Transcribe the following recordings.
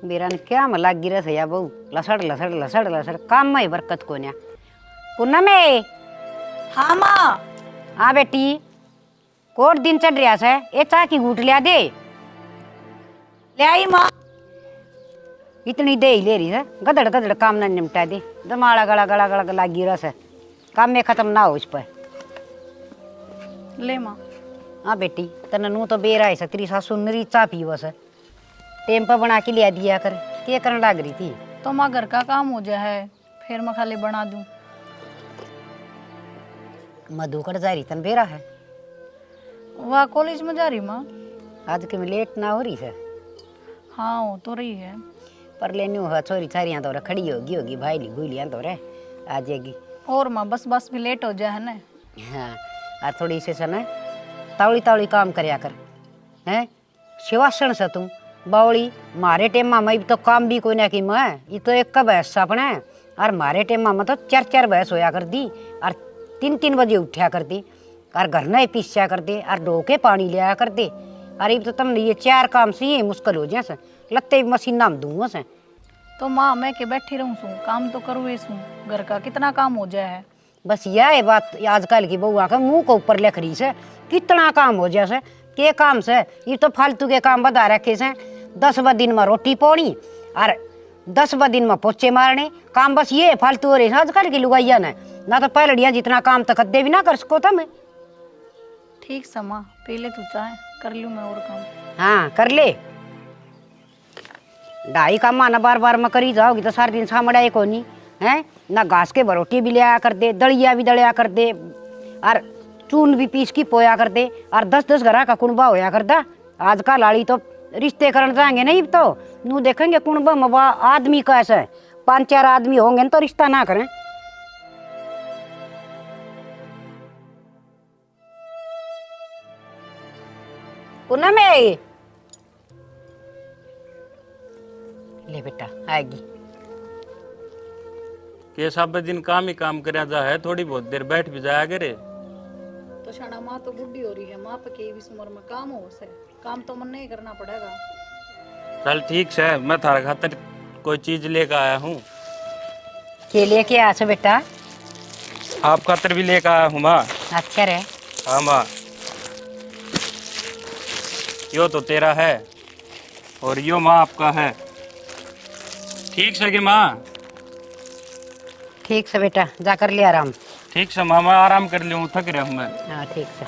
बेरा ने क्या में लाग गिरस है या बहू लसड़ लसड़ लसड़ लसड़ काम में बरकत को न्या पुन्ना में। हाँ माँ। हाँ बेटी कोट दिन चढ़ रहा है ए चाह की घूट लिया दे। ले आई माँ। इतनी दे ही ले रही है गदड़ गदड़ काम ना निपटा दे दमाड़ा गला गला गला लाग गिरस है काम में खत्म ना हो उस पर। ले माँ। हाँ बेटी तने नू तो बेरा है तेरी सासू नरी चाह पी बस टेम पर बना के लिया दिया कर क्या करने लग रही थी। तो माँ घर का काम हो जाए फिर मैं खाली बना दूँ। मधु कट जा रही तन बेरा है वह कॉलेज में जा रही माँ। आज के में लेट ना हो रही है। हाँ हो तो रही है पर लेनी हो छोरी छारियाँ तो खड़ी होगी भाई ली गुलियाँ तो रे आ जाएगी। और माँ बस भी लेट हो जाए ना। हाँ आज थोड़ी से सन तावड़ी तावड़ी काम करया कर हैं शिवासन से तुम बावड़ी मारे टेम में तो काम भी कोई ना कि मैं ये तो एक का बहस अपने और मारे टेम में तो चार चार बहस होया कर दी और 3-3 बजे उठा कर दी और घर नहीं पीसा कर दे और डोके पानी लिया कर दे। अरे तो तुम ये 4 काम से ये मुश्किल हो जाए लगते मशीन नाम दूंगा से। तो माँ मैं के बैठी रहूँ सू काम तो करूँ ही सू घर का कितना काम हो जाए है। बस यह है बात आजकल की बउआ का मुंह को ऊपर लिख रही से कितना काम हो जाए के काम से ये तो फालतू के काम बता रखे से 10 दिन में रोटी पोनी और 10 दिन में पोचे मारने काम बस ये फालतू हो रही है आजकल की लुगाइया ने ना तो पहलड़िया जितना काम तो कद्दे भी ना कर सको था मैं। ठीक समा पहले तू चाहे कर लूँ मैं और काम। हाँ कर ले ढाई काम माना बार बार में करी जाओगी तो सारे दिन सामड़ा को नहीं है ना घास के बरोटी भी लिया कर दे दलिया भी दलिया कर दे और चून भी पीस की पोया कर दे और 10-10 घरा का कुणबा होया कर दा। आजकल लाड़ी तो रिश्ते करने जाएंगे नहीं तो नू देखेंगे कुणबा में आदमी कैसा है 5-4 आदमी होंगे तो रिश्ता ना करें। पुनः में ले बेटा आएगी के सब दिन काम ही काम करया जा है थोड़ी बहुत देर बैठ भी जाया करे। तो शाना माँ तो बुढ़ी हो रही है माँ पे के इस उम्र में काम हो से काम तो मन नहीं करना पड़ेगा। चल ठीक है मैं थारा खातर कोई चीज लेकर आया हूँ। के लेके आ सो बेटा आप खातर भी लेकर आया हूँ माँ। अच्छा रे हाँ माँ यो तो तेरा है और यो माँ आपका है। ठीक है कि माँ। ठीक से बेटा जाकर ले आराम। ठीक है माँ मैं आराम कर लूँ थक रहा हूँ मैं। हाँ ठीक से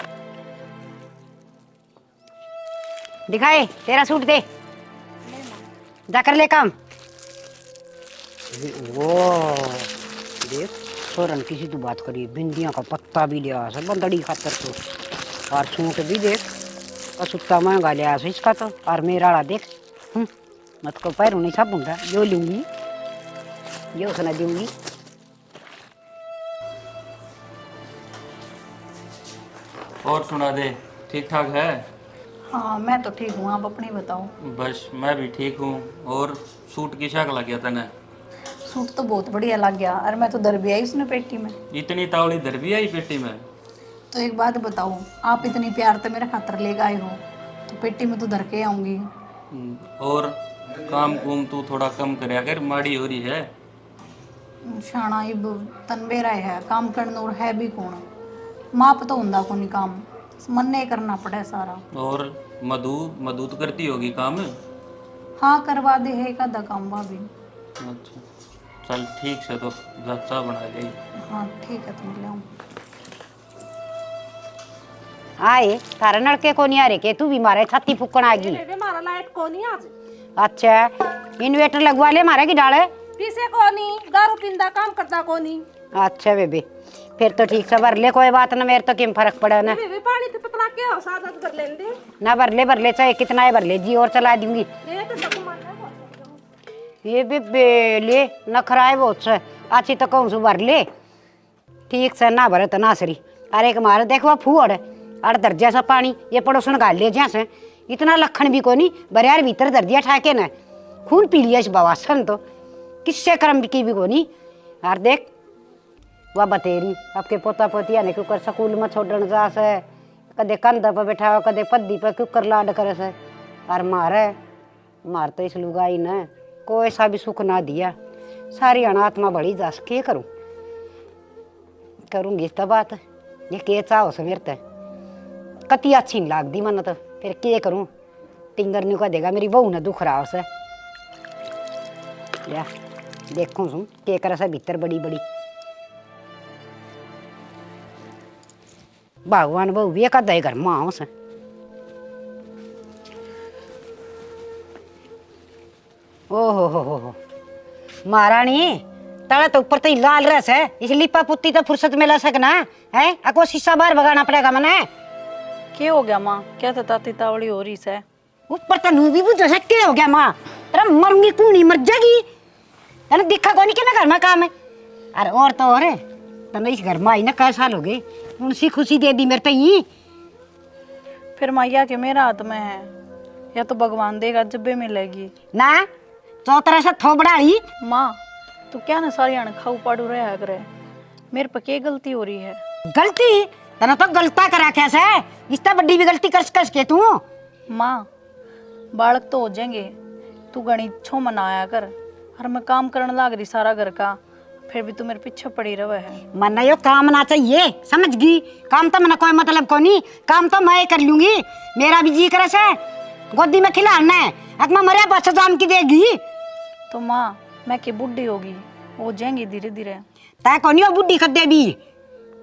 दिखाए तेरा सूट दे जाकर ले काम। वो देख सोरन किसी तो बात करी भिंडियों का पत्ता भी लिया है बंदड़ी खातर तो और सूट भी देख और सुत्ता महंगा लिया है इसका तो और मेरा वाला देख मत को पैरों नहीं छापूंगा यो लूंगी यो सुना दूंगी। और सुना दे ठीक ठाक है। हाँ मैं तो ठीक हूँ आप अपनी बताओ। बस मैं भी ठीक हूँ। और सूट की शाक लग गया तने। सूट तो बहुत बढ़िया लग गया और मैं तो दर भी आई उसने पेटी में। इतनी तावड़ी दर भी आई पेटी में। तो एक बात बताओ आप इतनी प्यार तो मेरे खातर लेकर आए हो तो पेटी में तो धर के आऊंगी। और काम कुम तू थोड़ा कम करया कर माड़ी हो रही है। शाना इब तनबेरा है काम करना और है भी कौन माप तो हुंदा को नहीं काम मन नहीं करना पड़े सारा। और मधु मधु तो करती होगी काम। हाँ करवा दे है का काम भाभी। अच्छा चल ठीक है तो चाय बना गई। हाँ ठीक है तुम ले आओ। आए तारा नलके को नहीं आ रहे के तू भी मारे छाती फुकन आ गई। मारा लाइट को नहीं आज। अच्छा इन्वेटर लगवा ले मारे की डाले पीसे को नहीं दारू पींदा काम करता को नहीं। अच्छा बेबी फिर तो ठीक से भर ले कोई बात ना मेरे तो किम फर्क पड़ा ना। वे पानी तो पतला क्या हो साथ साथ कर लेंदे ना भर ले चाहे कितना है भर ले जी और चला दूंगी। ये तो सब मारना है। ये भी बेले नखरा है बहुत से अच्छी तो कहूँ सु भर ले ठीक से ना भरे तो ना सरी। अरे एक मारे देखो फूअड़ अड़ दर्जा सा पानी ये पड़ोसन गाल ले जैसे इतना लखन भी को नहीं बरियार भीतर दर्जिया ठाके ना खून पी लिया इस बवासन तो किससे कर्म की भी को नहीं। यार देख वह बतेरी आपके पोता पोतिया ने क्यों स्कूल में छोड़न जा से कदे कंध पर बैठा हो कदे पद्दी पर क्यों कर लाड करे से और मार तो इस लुगाई न कोई सा भी सुख ना दिया। सारी अनात्मा बड़ी जास के करूं करूंगी इस बात ये के चाहो से मेरे ते कति अच्छी नहीं लागती मन तो फिर के करूं। टिंगर नहीं को देगा मेरी बहू ने दुख रहा उसे या देखूं सुन के करे से भीतर बड़ी बड़ी भगवान बहू भी एक घर में आओ से ओहो हो महारानी तड़ा तो ऊपर तो ही लाल रस है इस लिपा पुत्ती तो फुर्सत में ला सकना है अको शीशा बाहर भगाना पड़ेगा मने। क्या हो गया माँ? क्या तो ताती तावड़ी हो रही है? ऊपर तो नू भी बुझ सकते हो गया माँ तेरा मरूंगी कूनी मर जाएगी है ना दिखा कौन कि मैं घर में काम है अरे और तो और तने इस घर में आई ना कई साल हो गए उनसी खुशी दे दी मेरे तो ही फिर मैया के मेरा हाथ में है या तो भगवान देगा जब भी मिलेगी ना चौतरा से थोबड़ाई माँ। तू क्या ना सारी अण खाऊ पाड़ू रहा करे मेरे पर क्या गलती हो रही है? गलती तना तो गलता करा कैसे इतना बड़ी भी गलती कर के तू माँ बालक तो हो जाएंगे तू गणित छो मनाया कर और मैं काम करने लाग रही सारा घर का फिर भी तू मेरे पीछे पड़ी रहे है। मना यो काम ना चाहिए समझ गई काम तो मना कोई मतलब को नहीं काम तो मैं कर लूंगी मेरा भी जी करे से गोदी में खिलाना है अकमा मरे बच्चा जाम की देगी तो माँ मैं की बुढ़ी होगी हो जाएंगी धीरे धीरे तय को नहीं हो बुढ़ी कर देवी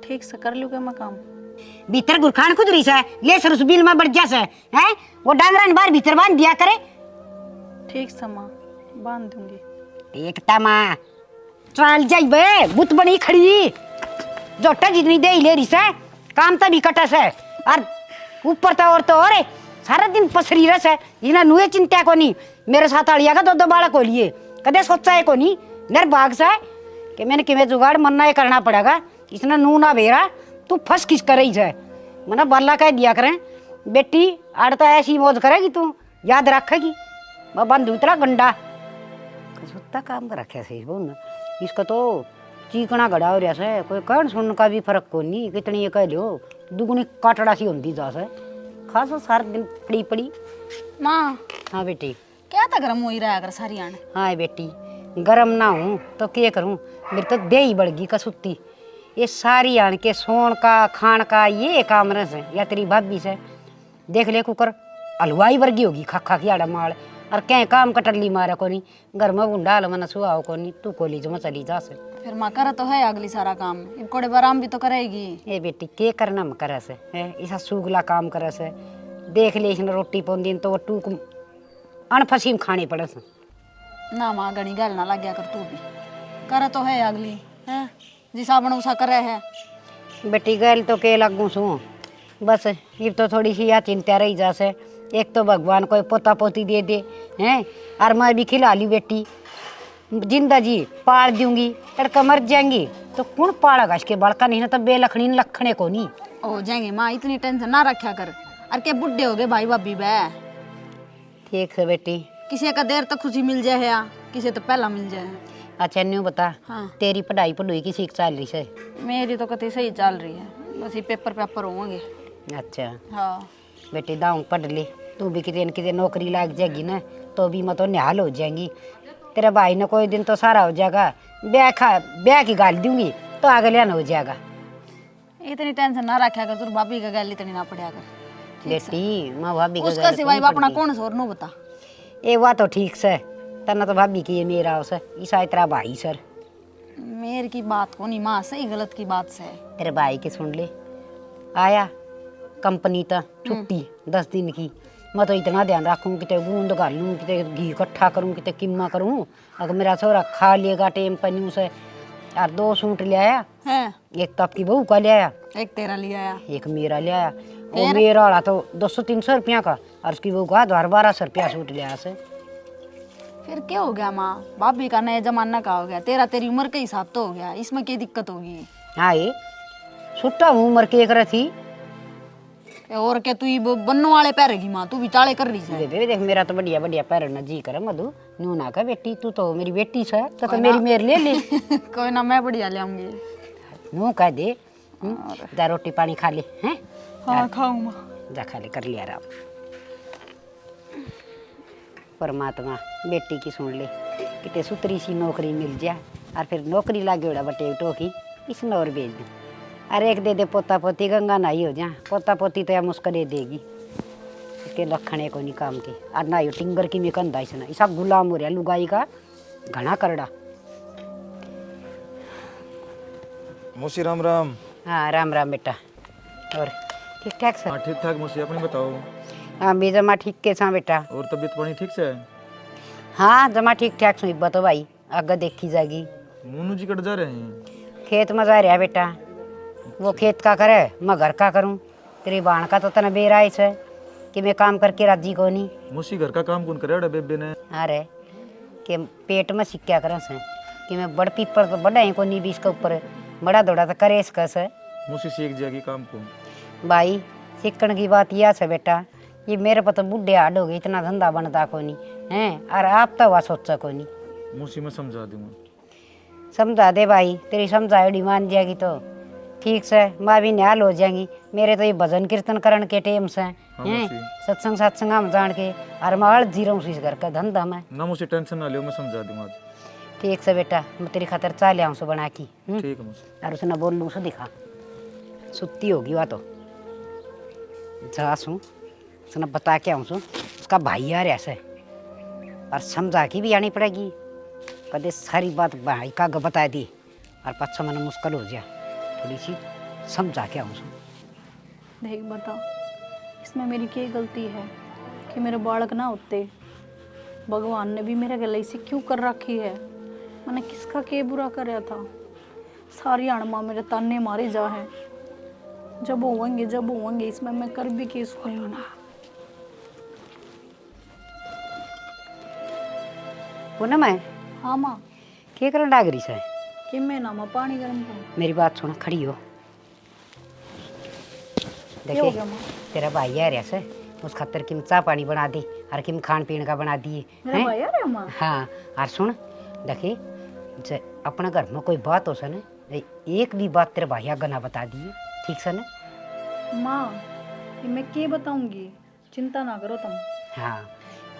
ठीक से कर लूँगा मैं काम। भीतर गुरखान खुद रही से ले सर उस बिल में बढ़ जा से है वो डांगरा बाहर भीतर बांध दिया करे ठीक से माँ बांध दूंगी। एक तमा चल जाई बे बुत बनी खड़ी जोटा जितनी दे ले रही से काम तो भी कटा से और ऊपर तो और सारा दिन पसरी रस है इना नुए चिंता को नहीं मेरे साथ अड़िया का दो बालक को लिए कदे सोचा है को नहीं नर भाग सा कि मैंने कि मैं जुगाड़ मन्ना ये करना पड़ेगा इसने नू ना बेरा तू फंस किस कर रही है मना बाला कह दिया करें बेटी आड़ता ऐसी मौज करेगी तू याद रखेगी मैं बंद उतरा गंडा सुत्ता काम कर रखे सही बोल इसका तो चीकना गड़ा हो रहा है कोई कौन सुन का भी फर्क को नहीं कितनी ये कह लो दुगनी काटड़ा सी होती जा से खासा सारा दिन पड़ी पड़ी। माँ हाँ बेटी क्या था गरम हो ही रहा अगर सारी आने? हाँ बेटी गरम ना हूँ तो क्या करूँ मेरी तो दे ही बढ़ गई कसुत्ती ये सारी आन के सोन का खान का ये काम रस है या तेरी भाभी से देख ले कुकर हलवाई वर्गी होगी खा की आड़ा माल और कहीं काम कटरली मारा को नहीं घर में गुंडा हल मना सुहाओ को नहीं तू कॉलेज में चली जा से फिर माँ कर तो है अगली सारा काम कोड़े बाराम भी तो करेगी। ए बेटी के करना में करे से है ऐसा सुगला काम करे से देख ले इसने रोटी पौन दिन तो वो टूक अनफसीम खानी पड़े से ना माँ गणी गल ना लग गया कर तू भी कर तो है अगली है जिसा बन उसा करे है। बेटी गल तो के लगू सू बस ये तो थोड़ी सी या चिंता रही जा से एक तो भगवान कोई पोता पोती दे दे हैं और मैं भी खिला ली बेटी जिंदा जी पाल दूंगी तड़का मर जाएंगी तो कौन पालेगा इसके बड़का नहीं ना तो बेलखनी लखने को नहीं हो जाएंगे माँ इतनी टेंशन ना रखा कर और क्या बुढ़े हो गए भाई भाभी बे ठीक है बेटी किसी का देर तक खुशी मिल जाए या किसी तो पहला मिल जाए। अच्छा न्यू बता हाँ तेरी पढ़ाई पढ़ाई की सीख चल रही है? मेरी तो कति सही चल रही है बस ये पेपर होंगे। अच्छा हाँ बेटी दाऊँ पढ़ ले तू भी कितने नौकरी लग जाएगी ना तो भी मैं तो निहाल हो जाएंगी तेरे भाई ने कोई दिन तो सारा हो जाएगा ब्याह की गाल दूंगी तो आगे लेना हो जाएगा। इतनी टेंशन ना रखा कर तू भाभी का गल इतनी ना पड़ा कर बेटी मैं भाभी का उसका सिवाय अपना कौन सोर नो बता ए वो तो ठीक से तना तो भाभी की ये मेरा उसे ईसा इतना भाई सर मेरे की बात को नहीं माँ सही गलत की बात से तेरे भाई की सुन ले आया कंपनी तो छुट्टी 10 दिन की मैं तो इतना ध्यान रखूँ कि बूंद घालूँ कि घी इकट्ठा करूँ कि किम्मा करूँ अगर मेरा छोरा खा लेगा टेम पन्नू से और 2 सूट ले आया है एक तो आपकी बहू का ले आया एक तेरा ले आया एक मेरा ले आया और मेरा वाला तो 200-300 रुपया का और उसकी बहू का 1200 रुपया सूट ले आया से। फिर क्या हो गया माँ भाभी का नया जमाना का हो गया तेरा तेरी उम्र के हिसाब तो हो गया इसमें क्या दिक्कत होगी? हाँ ये छुट्टा उम्र के कर थी और क्या तू बनने वाले पैरेगी माँ तू भी चाले कर रही है। देख मेरा तो बढ़िया बढ़िया पैर न जी करे मधु नू ना का बेटी तू तो मेरी बेटी से तो मेरी मेर ले ले कोई ना मैं बढ़िया ले आऊंगी नू कह दे जा रोटी पानी खा ले हैं। हाँ खाऊं माँ जा खा ले कर लिया आराम परमात्मा बेटी की सुन ले, कितने सुतरी सी नौकरी मिल जा, और फिर नौकरी लागे उड़ा बटे टोकी इस नौर भेज दूँ। अरे एक दे दे पोता पोती, गंगा नाई हो जा, पोता पोती तो या मुस्क दे देगी, इसके लखने को नहीं काम के। और ना यो टिंगर की में कंधा इसना ऐसा गुलाम हो रहा लुगाई का घना करड़ा। मौसी राम राम। हाँ राम राम बेटा, और ठीक ठाक सर? हाँ ठीक ठाक मौसी, अपनी बताओ। हाँ भी जमा ठीक के सा बेटा। और तबीयत पानी ठीक से है? हाँ जमा ठीक ठाक सुई बतो भाई, आगे देखी जाएगी। मोनू जी कट जा रहे हैं? खेत में जा रहा बेटा, वो खेत का करे मैं घर का करूँ। तेरी बाण का तो तना बेरा है कि मैं काम करके राजी को नहीं। मौसी घर का काम कौन करे बेबे ने? अरे कि पेट में सिक्या कर से कि मैं बड़ पीपर तो बड़ा है को नहीं भी इसके ऊपर बड़ा दौड़ा तो करे इसका से। मौसी सीख जाएगी काम को। भाई सीखने की बात यह है बेटा, ये मेरे पर तो बुढ़े हाड हो गए, इतना धंधा बनता को नहीं है, और आप तो वह सोचा को नहीं। मौसी मैं समझा दूंगा। समझा दे भाई, तेरी समझाएड़ी मान जाएगी तो ठीक से माँ भी निहाल हो जाएंगी। मेरे तो ये भजन कीर्तन करण के टेम से हैं, सत्संग सत्संग हम जान के, और मैं हर जीरो इस घर का धंधा में ना मौसी टेंशन ना लियो, मैं समझा दूंगा आज। ठीक से बेटा, मैं तेरी खातर चाय ले आऊँ सो बना की। ठीक है मौसी। और उसने बोल लूँ सो दिखा, सुत्ती होगी वह तो जा सू, उसने बता के आऊँ सो उसका भाई यार ऐसे, और समझा की भी आनी पड़ेगी। कदे सारी बात भाई का बता दी और पाछा मन मुश्किल हो जाए, थोड़ी सी समझा के आऊँ सो। देख बता, इसमें मेरी क्या गलती है कि मेरे बालक ना होते? भगवान ने भी मेरे गले से क्यों कर रखी है? मैंने किसका क्या बुरा कराया था? सारी अणमा मेरे ताने मारे जा है। जब होंगे इसमें मैं कर भी के सकूंगी। पूनम है? हाँ माँ। क्या करन डागरी से? कि मैं ना माँ पानी गर्म करूँ? मेरी बात सुन, खड़ी हो। क्या हो गया माँ? तेरा भाई है ऐसे, उस खातर किम चाह पानी बना दी और किम खान पीन का बना दिए। मेरा भाई आ रहा है माँ? हाँ, और सुन देखी, जे अपना घर में कोई बात हो सने, एक भी बात तेरे भाई आगे ना बता दिए, ठीक से ना? माँ ये मैं क्या बताऊंगी, चिंता ना करो तुम। हाँ,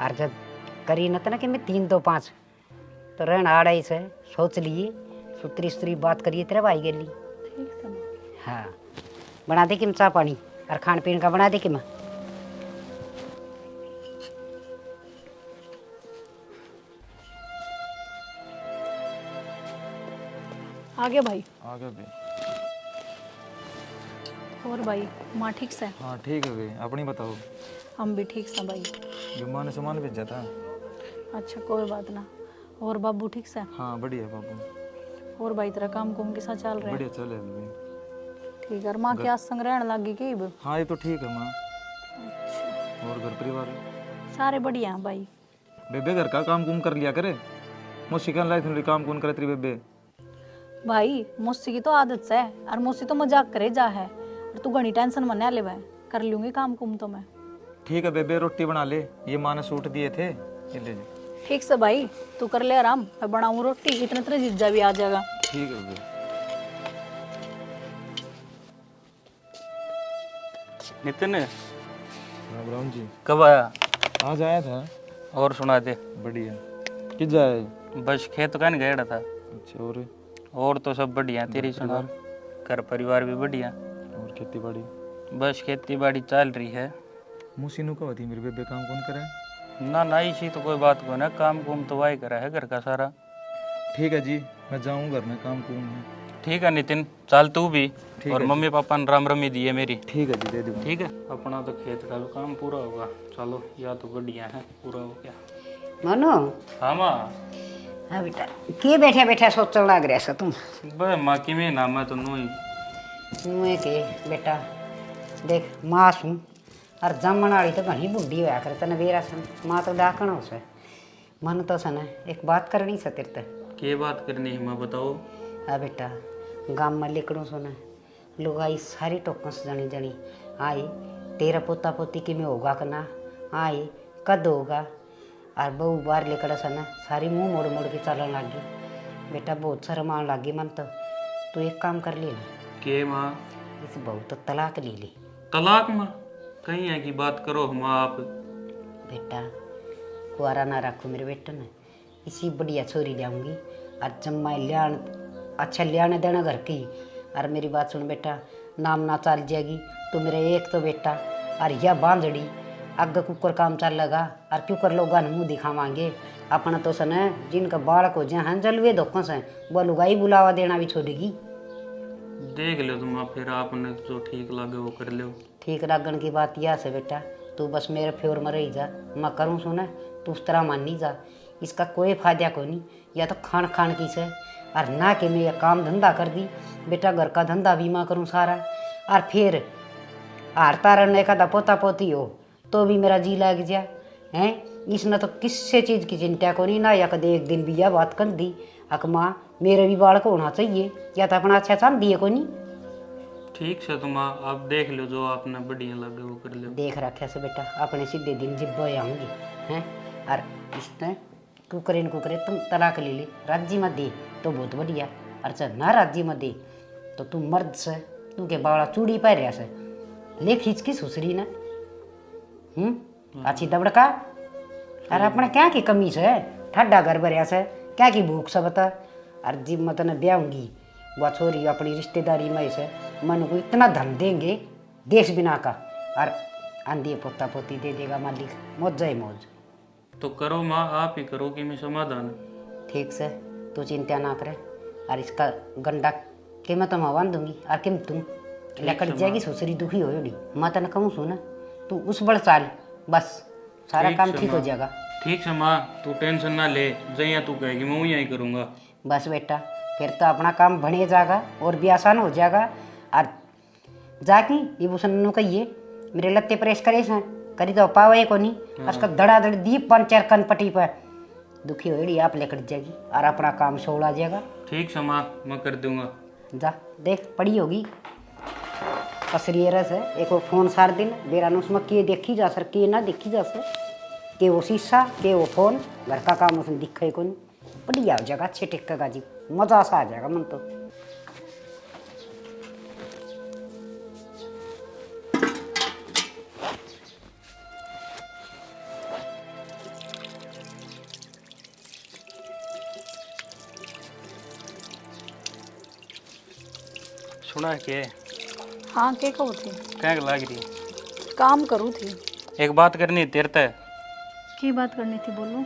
और जब करी न ना कि मैं 3 2 5 तो रहना आड़ा से सोच लिए, सुतरी सुतरी बात करिए तेरे भाई के लिए। ठीक है माँ। हाँ, बना दे कि चाह पानी और खान पीन का बना दे कि मैं। आगे भाई। आगे भी। और भाई माँ ठीक से? हाँ ठीक है भाई, अपनी बताओ। हम भी ठीक से भाई। जुम्मा ने सामान भेजा था। अच्छा कोई बात ना। और बाबू ठीक से? हाँ बढ़िया बाबू। और भाई तेरा काम कुम कैसा चल रहा है? बढ़िया चले भाई। ठीक है। और माँ के आज संग रहने लगी की अब? हाँ ये तो ठीक है माँ। अच्छा और घर परिवार सारे बढ़िया हैं भाई। बेबे घर का काम कुम कर लिया करे। मौसी कहने लगी थी काम कौन करे तेरी बेबे? भाई मौसी की तो आदत है, और मौसी तो मजाक करे जा है, और तू घनी टेंशन मना ले भाई, कर लूंगी काम कुम तो मैं। ठीक है बेबे, रोटी बना ले, ये माँ ने सूट दिए थे, ये ले जा। ठीक से भाई, तू कर ले आराम, मैं बनाऊँ रोटी, इतने तरह जीजा भी आ जाएगा। ठीक है बेबे। नितिन राम राम जी। कब आया? आज आया था। और सुना दे। बढ़िया। किस जाए? बस खेत का नहीं गया था। अच्छा। और तो सब बढ़िया, तेरी सुना? घर परिवार भी बढ़िया। और खेती बाड़ी? बस खेती बाड़ी चल रही है। मौसी नु कहती मेरी बेबे काम कौन करे? ना ना इसी तो कोई बात को ना, काम कुम तो वाही करा है घर का सारा। ठीक है जी, मैं जाऊँ घर में, काम कुम है। ठीक है नितिन, चल तू भी। ठीक और है मम्मी पापा ने राम रमी दी है मेरी। ठीक है जी, दे दूँगा। ठीक है, अपना तो खेत का भी काम पूरा होगा। चलो या तो बढ़िया है, पूरा हो गया। मनो। हाँ माँ। हाँ बेटा, के बैठा बैठा सोचने लग रहा है तुम? बस माँ की में ना, मैं तो नोई मुँह के बेटा देख, माँ सुन, और जमन वाली तो घनी बुढ़ी होया करे तने बेरा सन, माँ तो डाकण हो से मन तो सन एक बात करनी से तेरे ते। के बात करनी है माँ, बताओ। हाँ बेटा, गाँव में लिकड़ों सुना लुगाई सारी टोकन से जनी जनी आई, तेरा पोता पोती कि में होगा कि ना, आई कद होगा, और बहू बार लेकर सन सारी मुंह मोड़ मोड़ के चलन लग गई। बेटा बहुत शर्म आने लगी मन तो, तू एक काम कर ले ना। के माँ? इस बहू तो तलाक ले ली। तलाक माँ? कहीं है की बात करो माँ आप। बेटा कुआरा ना रखो मेरे बेटे ने। इसी बढ़िया छोरी जाऊंगी और जम्मा लियान अच्छा लियाने देना घर की। और मेरी बात सुन बेटा, नाम ना चल जाएगी तो मेरा एक तो बेटा और यह बांधड़ी अग कुकर काम चल लगा और क्यों कर लोग मुँह दिखावांगे। अपना तो सन जिनका बालक हो जाए जलवे धोखों से वो लुगाई बुलावा देना भी छोड़ेगी। देख लो तुम, फिर आपने जो ठीक लगे वो कर लो। ठीक लगन की बात यह है बेटा, तू बस मेरे फेवर में रही जा, मैं करूँ सुना तू उस तरह मानी जा। इसका कोई फायदा को नहीं, या तो खान खान की से और ना कि मैं ये काम धंधा कर दी बेटा, घर का धंधा भी मैं करूँ सारा। और फिर हारता रहने का पोता पोती हो तो भी मेरा जी लग जा हैं। इसने तो किसी चीज़ की चिंता को नहीं ना, या कदे एक दिन भी यह बात कर दी अक माँ मेरे भी बालक होना चाहिए, या तो अपना अच्छा चाह दिए को नहीं। ठीक से तुम आप देख लो, जो आपने बढ़िया लगे वो कर लो। देख रखे से बेटा, अपने सीधे दिन जिब्बो आऊँगी हैं। और इसने कुकरे तुम तलाक ले ले, राज्य में दे तो बहुत बढ़िया, और चाहे ना राज्य में दे तो तू मर्द से तू के बावड़ा चूड़ी पहन रहा से ले खींच की सुसरी ना। अच्छी दबड़का। अरे अपने क्या की कमी से ठंडा घर भरिया से क्या की भूख से बता। और जिब मत न ब्याऊंगी वह छोरी अपनी रिश्तेदारी में से मन को इतना धन देंगे देश बिना का, और आंधी पोता पोती दे देगा मालिक, मौज जाए मौज। तो करो माँ, आप ही करो कि मैं समाधान। ठीक से तू चिंता ना करे, और इसका गंडा के मैं तुम्हें बांध दूंगी और किम तुम लकड़ जाएगी सुसरी दुखी हो जोड़ी। मैं तने कहूँ सुना तू उस बड़ चाल, बस सारा काम ठीक हो जाएगा। ठीक है माँ, तू टेंशन ना ले, जैया तू कहेगी मैं यही करूँगा। बस बेटा फिर तो अपना काम बने जाएगा और भी आसान हो जाएगा। और जाके ये भूषण कहिए मेरे लत्ते प्रेस करे हैं करी तो पावे को नहीं, उसका धड़ाधड़ दीप पंचर कनपटी पर दुखी होड़ी आप लेकर जाएगी और अपना काम सोला जाएगा। ठीक है माँ, मैं कर दूंगा। जा देख पड़ी होगी कसरी रस है एक वो फोन सार दिन बेरान उसमें के देखी जा सर के ना देखी जा सर के वो शीशा के वो फोन घर का काम उसमें दिखे को नहीं। बढ़िया हो जाएगा, अच्छे टिक्का जी, मजा सा आ जाएगा मन तो। सुना के हाँ के कहो थी क्या लग रही? काम करूँ थी। एक बात करनी तेरे ते। की बात करनी थी बोलो।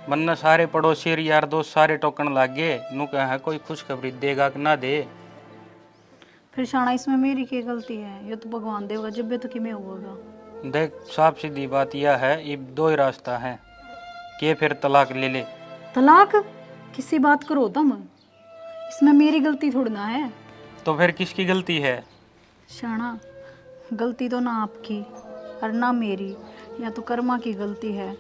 मन सारे पड़ोसी यार दोस्त सारे टोकन लाग गए, नु कहा है कोई खुशखबरी देगा कि ना दे। फिर शाना इसमें मेरी क्या गलती है, ये तो भगवान देगा जब भी तो कि मैं होगा। देख साफ सीधी बात यह है, ये दो ही रास्ता है कि फिर तलाक ले ले। तलाक किसी बात करो तुम, इसमें मेरी गलती थोड़ी ना है। तो फिर किसकी गलती है? शाना गलती तो ना आपकी और ना मेरी, या तो कर्मा की गलती है,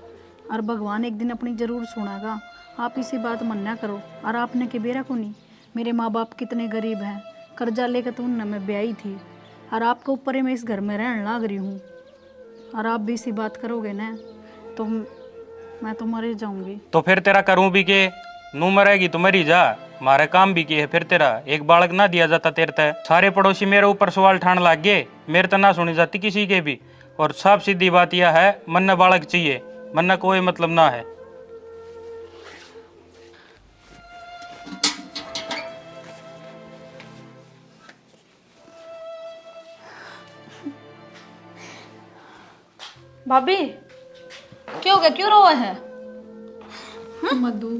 और भगवान एक दिन अपनी ज़रूर सुनेगा। आप इसी बात मन्ना करो। और आपने के बेरा को नहीं, मेरे माँ बाप कितने गरीब हैं, कर्जा लेकर तो उनने मैं ब्याही थी, और आपके ऊपर ही मैं इस घर में रहने लग रही हूँ। और आप भी इसी बात करोगे ना तो मैं तो मर जाऊँगी। तो फिर तेरा करूं भी के, नू मरेगी तो मरी जा, मारे काम भी किए। फिर तेरा एक बालक ना दिया जाता तेरे ते, सारे पड़ोसी मेरे ऊपर सवाल ठान लाग गए, मेरे तो ना सुनी जाती किसी के भी। और साफ सीधी बात यह है, मन बालक चाहिए, मन कोई मतलब ना है। भाभी क्यों हो गया, क्यों रोए है? मधु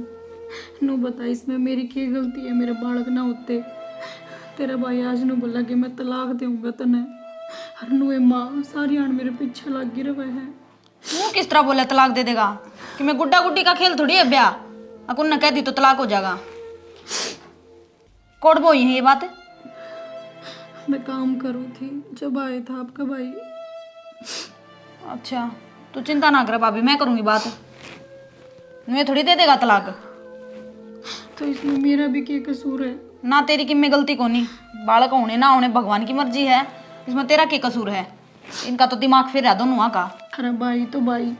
नू बता इसमें मेरी क्या गलती है, मेरे बालक ना होते। तेरा भाई आज नू बोला कि मैं तलाक दूंगा तने, और नू माँ सारी आन मेरे पीछे लग गिर रहे हैं। तू किस तरह बोला तलाक दे देगा? कि मैं गुड्डा गुड्डी का खेल थोड़ी है ब्याह, अकुन ने कह दी तो तलाक हो जाएगा। कोड बोई है ये बात। मैं काम करूँ थी जब आया था आपका भाई। अच्छा तू चिंता ना कर भाभी, मैं करूंगी बात, मैं थोड़ी दे देगा तलाक। तो इसमें मेरा भी क्या कसूर है? ना तेरी किम्मे गलती को नहीं, बालक होने ना होने भगवान की मर्जी है, इसमें तेरा क्या कसूर है? इनका तो दिमाग फिर रहा दोनों का। अरे भाई तो भाई,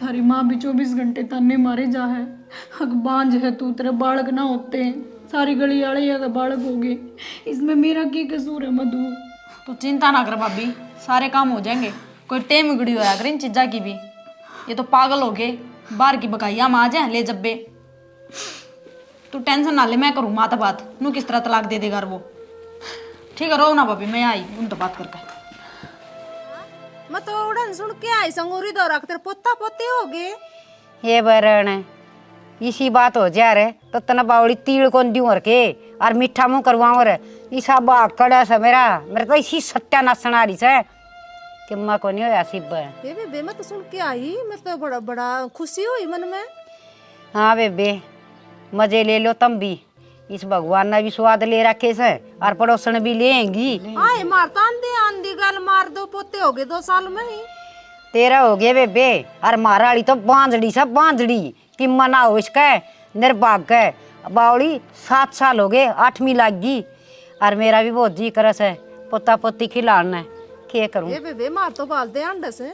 थारी माँ भी 24 घंटे ताने मारे जा है, हक बांझ है तू, तेरे बालक ना होते हैं, सारी गली आड़े का बालक हो गए, इसमें मेरा क्या कसूर है मधु? तू चिंता ना कर भाभी, सारे काम हो जाएंगे, कोई टेम उगड़ी होया कर इन चीज़ा की भी। ये तो पागल हो गए, बाहर की बकाइया माँ जा ले जब्बे। तू टेंशन ना ले, मैं करूँ माँ तो बात नू किस तरह तलाक दे देगा वो। ठीक है रो ना भाभी, मैं आई उन तो बात करके। मैं तो उड़न सुन के आई संगोरी दो रख तेरे पोता पोते हो गए। ये बरण इसी बात हो जा रे तो तना बावड़ी तीड़ कौन दूं और के और मीठा मुंह करवाऊं रे ईसा बाग कड़ा सा मेरा तो इसी सत्यानाशन आ रही है कि माँ को नहीं होया सिब। बेबे मैं तो सुन के आई, मैं तो बड़ा बड़ा खुशी हुई मन में। हाँ बेबे मजे ले लो तुम भी, इस भगवान ने भी स्वाद ले रखे से और पड़ोसन भी लेंगी। आए मार तो आंधी आंधी गल मार दो पोते हो गए 2 साल में ही। तेरा हो गया बेबे और मारा वाली तो बांझड़ी सब बांझड़ी कि मना हो इसका निर्भाग है। बावड़ी 7 साल हो गए 8वीं लाग गई और मेरा भी बहुत जी करस है पोता पोती खिलाना है। क्या करूं ये बेबे मार तो बाल दे अंडे से।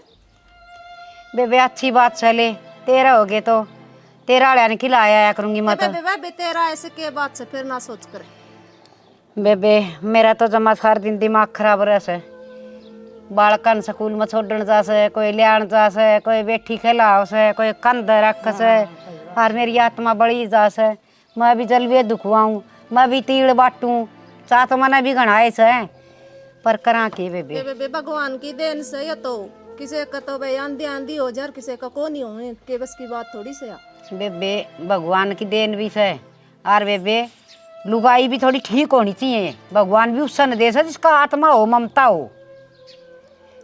बेबे अच्छी बात चले तेरा हो गए तो तेरा वाले ने खिलाया आया करूंगी मैं तो। बेबे तेरा ऐसे के बात से फिर ना सोच कर। बेबे मेरा तो जमा सार दिन दिमाग खराब रहसे। बालकन स्कूल में छोड़न जासे, कोई लियान जासे, कोई बैठी खिलाओ से, कोई कंध रख से और मेरी आत्मा बड़ी जासे। मैं भी जलवे दुखवाऊं, मैं भी तीड़ बाटूं, चाह तो मना भी घनाए से पर करा के बेबे। बेबे भगवान की देन से ये तो किसी का तो भाई आंधी आंधी हो जा, किसी का को नहीं हो के बस की बात थोड़ी से। बेबे भगवान की देन भी से और बेबे लुगाई भी थोड़ी ठीक होनी चाहिए। भगवान भी उस सन दे से जिसका आत्मा हो ममता हो,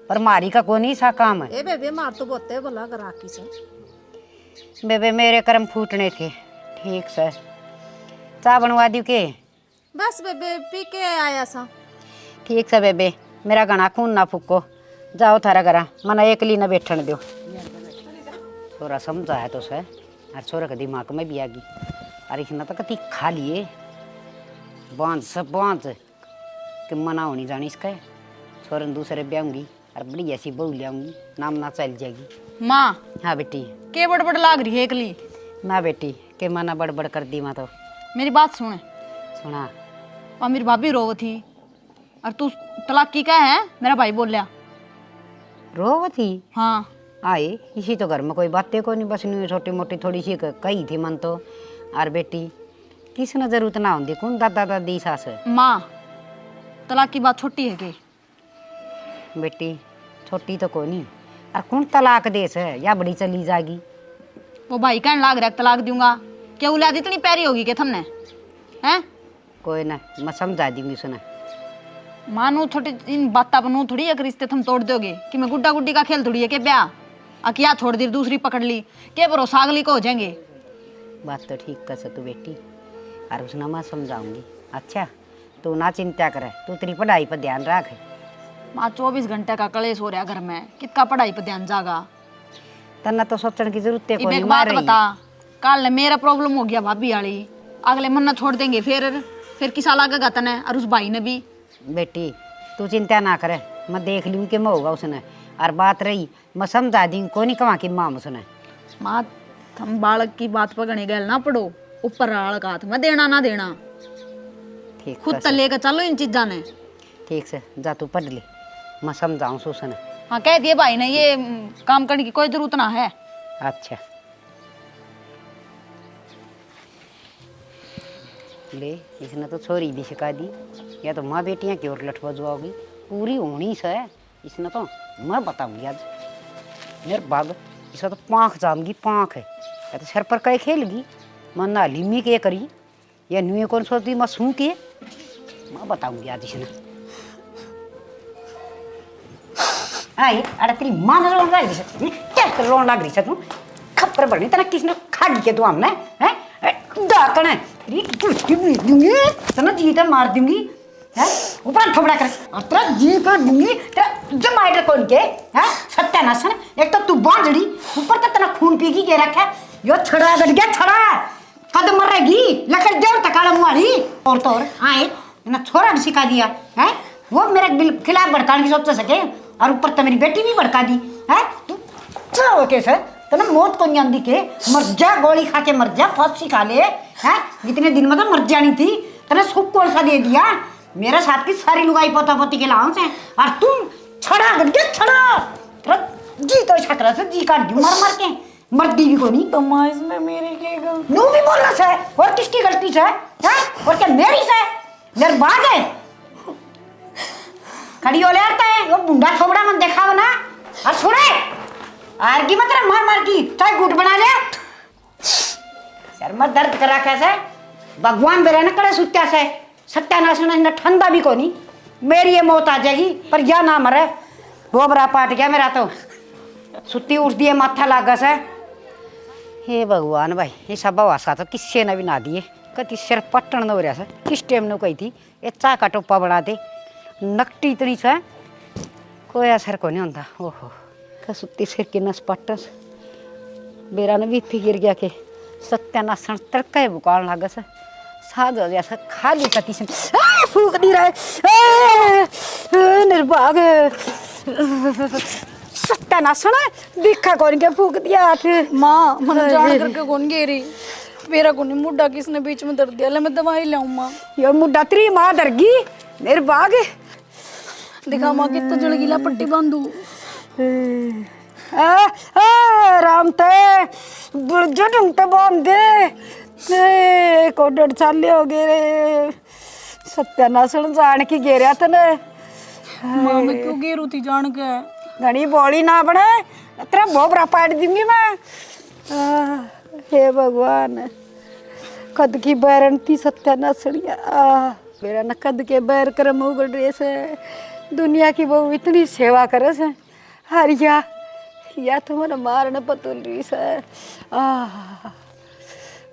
पर मारी का कोई नहीं सा काम है। ए बेबे मार तो बहुत है भला करा की से। बेबे मेरे कर्म फूटने थे। ठीक से चाय बनवा दी के? बस बेबे पी के आया सा। ठीक से बेबे मेरा घना खून ना फूको, जाओ थारा घरा मना एकली न बैठन दो। छोरा समझाया तो सर और छोरा के दिमाग में भी आ गई। अरे इसने तो कति खा लिए बांझ सब बांझ कि मना होनी जानी इसका। छोरन दूसरे ब्याऊंगी और बड़ी ऐसी बहू लियाऊंगी, नाम ना चल जाएगी। माँ हाँ बेटी। के बड़बड़ लाग रही है एकली? ना बेटी के मना बड़बड़ कर दी मैं तो। मेरी बात सुन, सुना और मेरी भाभी रो थी और तू तलाक की क्या है? मेरा भाई बोलिया। रो थी? हाँ आए इसी तो घर में कोई बातें को नहीं, बस नहीं छोटी मोटी थोड़ी सी कही थी मन तो। और बेटी किसने जरूरत ना होती कौन दादा दादी सास। माँ तलाक की बात छोटी है कि? बेटी छोटी तो कोई नहीं और कौन तलाक देस है या बड़ी चली जाएगी। वो भाई कहने लाग रहा तलाक दूंगा, क्या औलाद इतनी प्यारी होगी क्या थमने हैं? कोई ना मैं समझा दूंगी सुना। मानू छोटी इन बातों पर नू थोड़ी एक रिश्ते तुम तोड़ दोगे कि मैं गुड्डा गुड्डी का खेल थोड़ी है कि ब्याह अकिया छोड़ दी दूसरी पकड़ ली के भरोसा अगली को हो जाएंगे। बात तो ठीक कर तू बेटी और उसने मैं समझाऊंगी। अच्छा तू ना चिंता करे, तू तेरी पढ़ाई पर ध्यान रख। माँ 24 घंटे का कलेश हो रहा घर में, कितना पढ़ाई पर ध्यान जागा? तना तो सोचने की जरूरत है इब कोई एक नहीं। बात बता, कल ने मेरा प्रॉब्लम हो गया भाभी वाली, अगले मन ना छोड़ देंगे फिर किसा लागेगा तने और उस भाई ने भी। बेटी तू चिंता ना करे, मैं देख लूँ कि मैं होगा उसने। और बात रही मैं समझा दी को नहीं कमा की माम उसने। माँ हम बालक की बात पर गणे गैल ना पड़ो, ऊपर बालक हाथ में देना ना देना, ठीक खुद तो लेकर चलो इन चीजा ने। ठीक से जा तू पढ़ ले, मैं समझाऊँ सुसने। हाँ कह दिए भाई ने ये काम करने की कोई जरूरत ना है। अच्छा ले इसने तो छोरी भी सिखा दी, या तो माँ बेटियाँ की ओर लठ बजवाओगी पूरी होनी से। इसने तो मैं बताऊंगी आज मेरे बाग इसका तो पाँख जामगी पाँख है या तो सर पर कई खेलगी। मैं ना लिमी के करी या न्यू कौन सोचती मैं सूँ के मैं बताऊंगी आज इसने। आई अरे तेरी माँ ने रोन लग रही है, रोन लग रही है तू खप्पर बढ़नी तना किसने खा दी के तू हमने हैं दातन है दूंगी तना जीता मार दूंगी है ऊपर थोड़ा कर और तेरा जी कर दूंगी तेरा जमाइटर कौन के है सत्यानाशन। एक तो तू बांझड़ी ऊपर तो तना खून पीगी के रखा यो छड़ा गट गया छड़ा कद मरेगी लकड़ जोर तकाला मुआरी और तो और आए ना छोरा भी सिखा दिया है वो मेरे खिलाफ भड़काने की सोच सके और ऊपर तो मेरी बेटी भी भड़का दी है। तू चलो कैसे तना मौत को नहीं आंदी के मर जा, गोली खा के मर जा, फांसी खा ले हैं। इतने दिन में तो मर जानी थी, तना सुख कौन सा दे दिया मेरे साथ की सारी लुगाई पोता पोती के लाओं से और तुम छड़ा गट गया छड़ा तेरा जी तो छतरा से जी काट दूं मर मर के मर्दी भी को नहीं तो माँ इसमें मेरी क्या गलती? नू भी बोलना से और किसकी गलती से हैं और क्या मेरी से मेरे बात है खड़ी हो ले आता है वो बुंडा थोबड़ा मन दिखाओ ना और सुने आर की मतलब मार की चाहे गुट बना ले सर में दर्द करा कैसे भगवान बेरे न करे सुत्या से सत्यानाश न ठंडा भी को नहीं मेरी ये मौत आ जाएगी पर या ना मरे बोबरा पाट गया मेरा तो सुत्ती उठ दिए माथा लागा से हे भगवान भाई ये सब वासा तो किससे ने भी ना दिए कति सिर पट्टन न हो रहा किस टाइम ने कही थी ये चा का टोपा बना दे नकटी इतनी सा कोई असर को नहीं होता ओहो का सुत्ती सिर की नस पट्टस बेरा ने भी फिर गया के सत्यानाशन तड़का बुकान लागा सा साग हो जैसा खाली कति से फूक दी रहा निर्भाग सत्यानाशन दिखा कौन के फूक दिया हाथ माँ मैंने जान करके कौन गेरी मेरा कौन मुड्ढा किसने बीच में दर्द दिया ले मैं दवाई लाऊं माँ यो मुड्डा तेरी माँ डरगी निर्भाग दिखा माँ कितना जड़गीला पट्टी बांधू राम ते बुर्जो ढूंढते बांध दे को 1.5 साल हो गए रे सत्यानाशन जान की गेरिया तने माँ मैं क्यों गेरू थी जान के घनी बोली ना बने तेरा भोबरा पाट दूंगी मैं हे भगवान कद की बैरन थी सत्यानाशनिया मेरा न कद के बैर कर मुगल ड्रेस है दुनिया की बहु इतनी सेवा करे से हरिया या तुम्हारा मारने पतुल रही से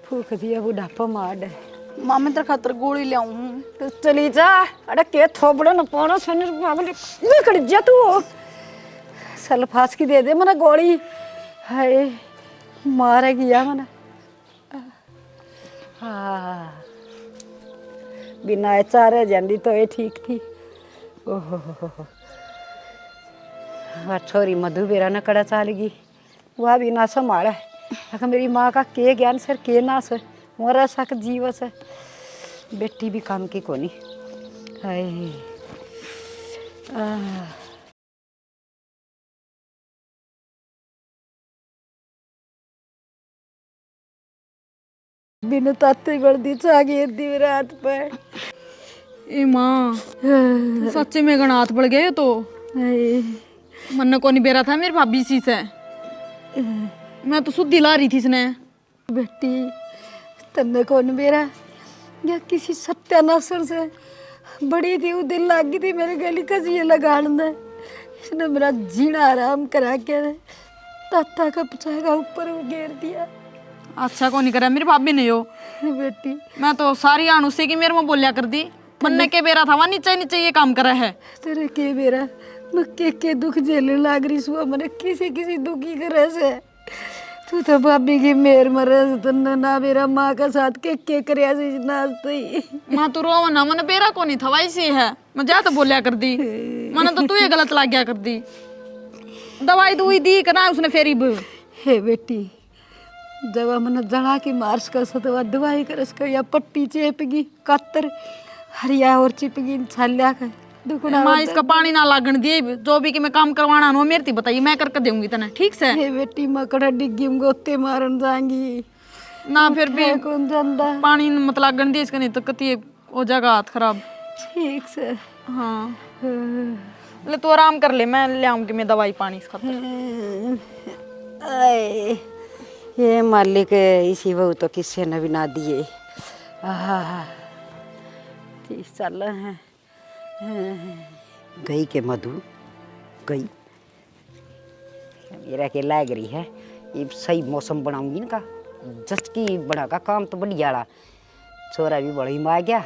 फूक दिया बुढ़ापा मार माँ मैं तेरे खातर गोली लाऊं तो चली जा अरे के थोबड़ा न पाना सुन निकल जा तू सल्फास की दे मना गोली हाय मारेगी या मना हाँ बिना चारे जाती तो ये ठीक थी ओहो छोरी मधु बेरा न कड़ा चालेगी वह भी ना संभाला अगर मेरी माँ का के ज्ञान सर के ना सर मोरा सक जीवस है बेटी भी काम की कोनी हाय बिनु ताते गलती चा गिर दी मेरे हाथ पे ए माँ सच्चे में गण हाथ बढ़ गए तो मन को नहीं बेरा था मेरी भाभी सी से मैं तो शुद्ध ला रही थी इसने बेटी तन्ने कौन मेरा या किसी सत्यानाशन से बड़ी थी वो दिल लागी थी मेरे गली का ये लगाने इसने मेरा जीना आराम करा के ताता का पचाएगा ऊपर वो घेर दिया अच्छा को नहीं करा मेरी भाभी ने हो बेटी मैं तो सारी आन उससे की मेरे में बोलिया कर दी मन के बेरा था वहाँ नीचे नीचे ये काम करा है तेरे के बेरा मैं के दुख झेलने लाग रही सुबह मैंने किसी किसी दुखी करे से तू तो भाभी की मेर मरे तो ना मेरा माँ का साथ के करे नाचते ही माँ तू रो ना मन बेरा को नहीं था वैसी है मैं जा तो बोलिया कर दी मन तो तू ये गलत लाग गया कर दी दवाई दुई दी करना उसने फेरी हे बेटी जब मैंने जड़ा की मार्च कर सो दवाई कर या पट्टी चेपगी कत्तर हरिया और चिपगी छाल्या कर दुखना माँ इसका पानी ना लागण दिए जो भी कि मैं काम करवाना हो मेरे बताइए मैं करके दूंगी तने ठीक से हे बेटी मकड़ा डिग्गी में गोते मारन जाएंगी ना फिर भी कौन जानता पानी मत लागण दिए इसका नहीं तो कती हो जाएगा हाथ खराब ठीक से हाँ ले तू आराम कर ले मैं ले आऊंगी मैं दवाई पानी इसका आए ये मालिक इसी बहू तो किसी ने भी ना दिए 30 साल है गई के मधु गई मेरा के लाग रही है ये सही मौसम बनाऊंगी ना का जस्ट की बना का काम तो बढ़िया रहा छोरा भी बड़ा ही मार गया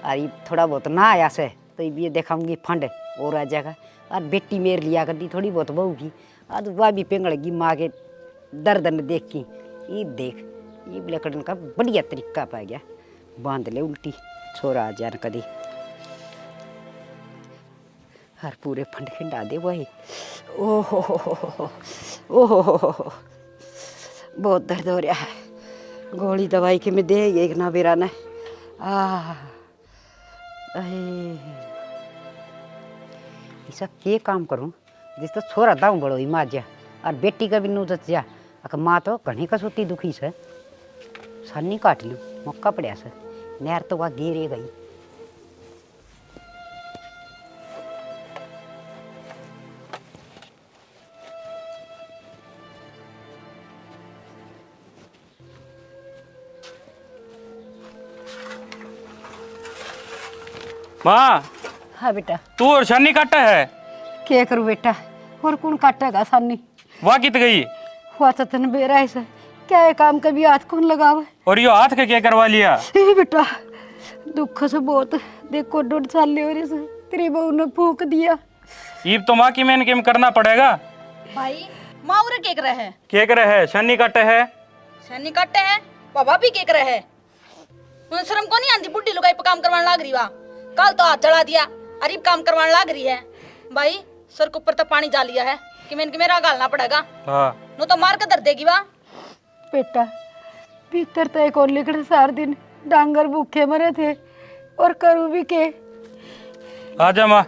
और ये थोड़ा बहुत ना आया से तो ये देखाऊंगी फंड और आ जाएगा और बेटी मेरे लिया कर दी थोड़ी बहुत बहू की आज वह भी पिंगड़गी माँ के दर्द न देख की ये देख ये लकड़न का बढ़िया तरीका पा गया बांध ले उल्टी छोरा आ जाए कदी हर पूरे फंड खिंडा दे वही ओहो ओहो बहुत दर्द हो रहा है गोली दवाई के में दे एक ना बेरा ने सब के काम करूं जिस तो छोरा दाऊं बड़ो ही मार जा और बेटी का भी नूजत जा अक माँ तो घणी कसुती दुखी से सन्नी काट लूँ मौका पड़ा से नहर तो वह गिरे गई। माँ हाँ बेटा तू और शनी काटा है? क्या करूँ बेटा और कौन काटेगा सन्नी वाह कित गई? हुआ तो तन बेरा ऐसा क्या है काम कभी हाथ कौन लगावे। और यो हाथ के क्या करवा लिया? ए बेटा दुख से बहुत देखो 1.5 साल हो रहे से तेरी बहू ने फूक दिया। ईब तो माँ की मैंने केम करना पड़ेगा। भाई माँ उरे केक रहे है क्या करे है? शनी काटे है? सैनी काटे है बाबा भी केक रहे है। उन्हें शर्म को नहीं आती बुढ़ी लुगाई पे काम करवाने लाग रही वा। कल तो हाथ चढ़ा दिया अरीब काम करवाने लाग रही है। भाई सर के ऊपर तो पानी जा लिया है कि मैंने कि मेरा गालना पड़ेगा। हाँ नो तो मार के धर देगी वा। बेटा भीतर तो एक और लिखड़े सार दिन डांगर भूखे मरे थे और करूँ भी के। आजा माँ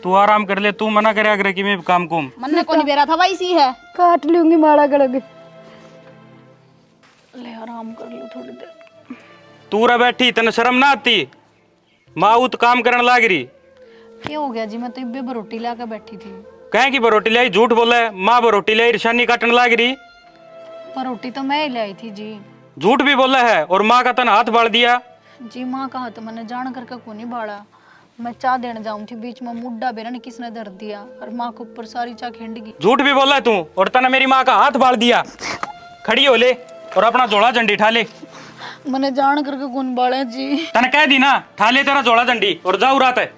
तू आराम कर ले। तू मना करे अगर कि मैं काम कुम मन ने को नहीं बेरा था भाई सी है। काट लूंगी माड़ा गड़ग। ले आराम कर लो थोड़ी देर। तू रे बैठी तने शर्म ना आती? माँ ऊ तो काम करने लाग रही। क्या हो गया जी मैं तो इब्बे पर रोटी लाकर बैठी थी। कहें कि बरोटी लाई? झूठ बोला है। माँ बरोटी लाई शनी काटने लाग रही। पर रोटी तो मैं ही लाई थी जी। झूठ भी बोला है और माँ का तन हाथ बाढ़ दिया। जी माँ कहा तो मैंने जान करके को नहीं बाड़ा। मैं चाय देने जाऊँ थी बीच में मुड्डा बेरा ने किसने धर दिया और माँ के ऊपर सारी चाय खिंड गई। झूठ भी बोला है तू और तने मेरी माँ का हाथ बाढ़ दिया। खड़ी हो ले और अपना जोड़ा झंडी ठा ले। मैंने जान करके कौन बाड़े जी। तने कह दी ना ठा ले तेरा जोड़ा झंडी और जाऊ रात है।